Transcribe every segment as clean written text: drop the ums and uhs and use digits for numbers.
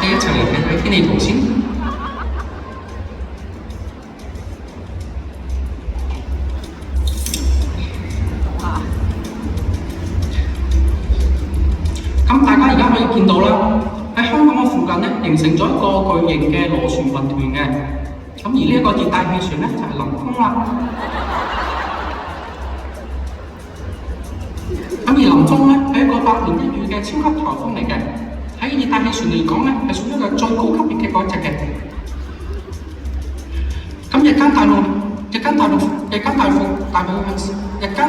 哋一齊嚟睇睇天氣圖先。咁大家而家可以見到啦，喺香港嘅附近咧形成咗一個巨型嘅螺旋雲團嘅。咁而呢一個熱帶氣旋咧就係林峰啦。咁而林峰咧係一個百年一遇嘅超級颱風嚟嘅，喺熱帶氣旋嚟講咧係屬於一個最高級別嘅嗰隻嘅。咁日間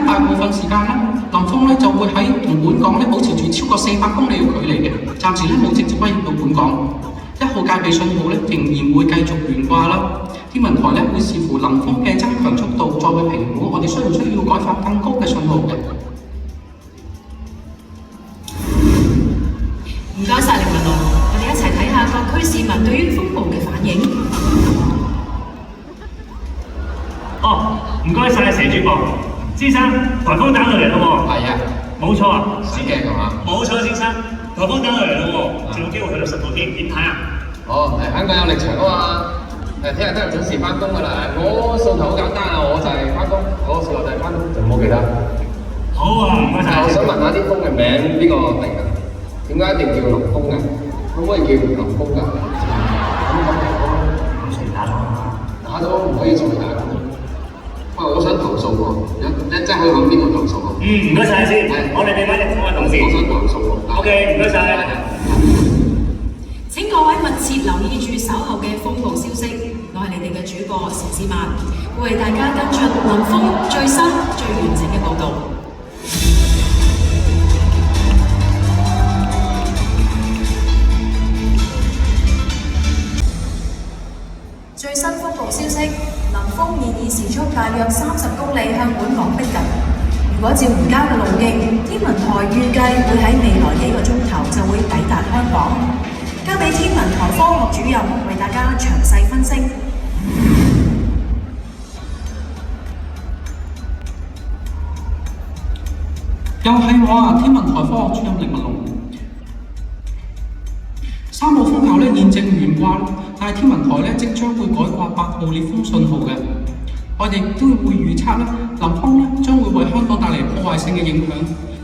大部分時間咧，林峰咧就會喺同本港咧保持住超過400公里嘅距離嘅，暫時咧冇直接威脅到本港。1號戒備信號咧仍然會繼續懸掛啦。天文台咧會視乎林峰嘅增強速度，再去評估我哋需唔需要改發更高嘅信號嘅。唔該晒，凌文龍，我哋一齊睇下各區市民對於風暴嘅反應。哦，唔該晒，佘主播。先生，颱風打到嚟咯喎。係啊，冇錯啊。使驚係嘛？冇錯，先生，颱風打到嚟咯喎，仲有機會去到10號添，點睇啊？哦，香港有力場啊嘛。聽日都係準時翻工㗎啦。我訴求好簡單啊，我就係翻工，我訴求就係翻工，就冇其他。好啊，唔該晒。我想問下啲風嘅名邊個定㗎？點解一定叫林峰㗎？可唔可以叫林峰㗎？咁隨打咗啦。打咗唔可以隨打。喂，我想投訴喎，一陣可以揾邊個投訴啊？唔該晒先，我哋俾翻隻火嘅同事。我想投訴喎。OK，唔該晒。請各位密切留意住稍後嘅風暴消息，我係你哋嘅主播佘詩曼，會為大家跟進林峰最新最完整嘅報導。最新風暴消息，林峰現以時速大約30公里向本港逼近。如果照而家嘅路徑，天文台預計會喺未來幾個鐘頭就會抵達香港。交俾天文台科學主任為大家詳細分析。又係我啊，天文台科學主任凌文龍。3號風球咧現正懸掛，但係天文台咧即將會改掛8號烈風信號嘅。我哋都會預測咧，林峰咧將會為香港帶嚟破壞性嘅影響，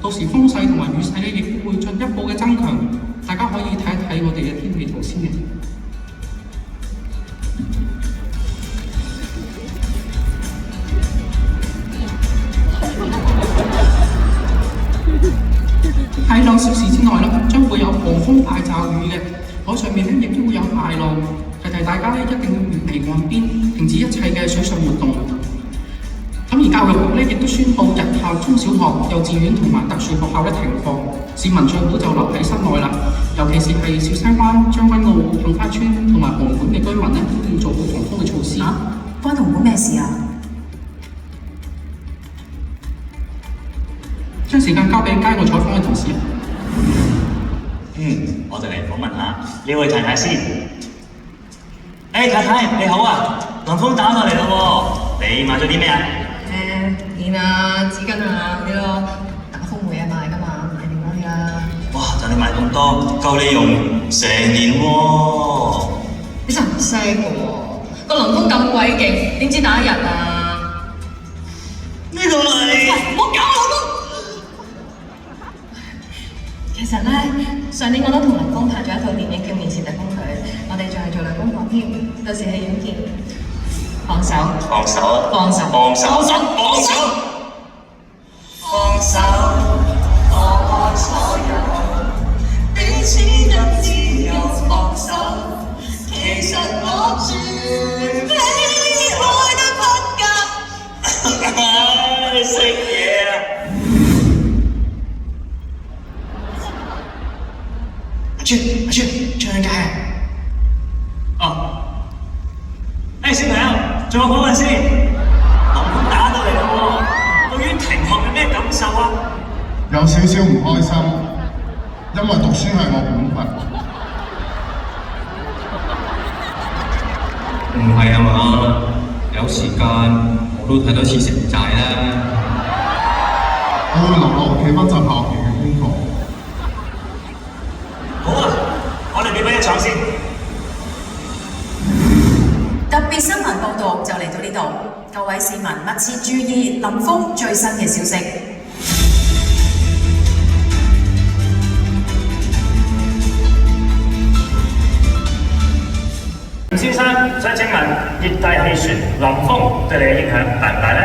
到時風勢同埋雨勢咧亦都會進一步嘅增強。大家可以睇一睇我哋嘅天氣圖先嘅。喺2小時之內咧，將會有暴風大驟雨嘅，海上面咧亦都會有大浪。提大家咧一定要遠離岸邊，停止一切嘅水上活動。咁而教育局咧亦都宣布日校、中小學、幼稚園同埋特殊學校咧停課，市民最好就留喺室內啦。尤其是係小西灣、將軍澳、杏花村同埋紅館嘅居民咧，都要做好防風嘅措施。關紅館咩事啊？將時間交俾街外採訪嘅同事。我就嚟訪問下呢位太太先。太太你好啊，林峰打到嚟咯喎，你買咗啲咩啊？麵啊、紙巾啊嗰啲咯，打風每日買㗎嘛，買定嗰啲啦。哇！就你買咁多，夠你用成年喎。你真係唔識喎，個林峰咁鬼勁，點知打一日啊？呢個係唔好搞我都。其實咧，上年我都同林峰拍咗一套電影叫《面前的風佢》，我哋仲係做兩公婆添，到時戲院見。放手，放手啊！放手，放手，放手，放手，放手，放開所有，彼此更自由放手。其實我絕比愛得不夠。你識嘢啊！阿川，唱緊街啊！哦。小朋友，仲有訪問先。林峰打到嚟啦喎，對於停學有咩感受啊？有少少唔開心，因為讀書係我本分。唔係啊嘛，有時間我都睇多次城寨啦。我會留落屋企温習下學期嘅功課。好啊，我哋俾一場先。特別新聞報導就嚟到呢度，各位市民密切注意林峰最新嘅消息。吳先生想請問熱帶氣旋林峰對你嘅影響大唔大呢？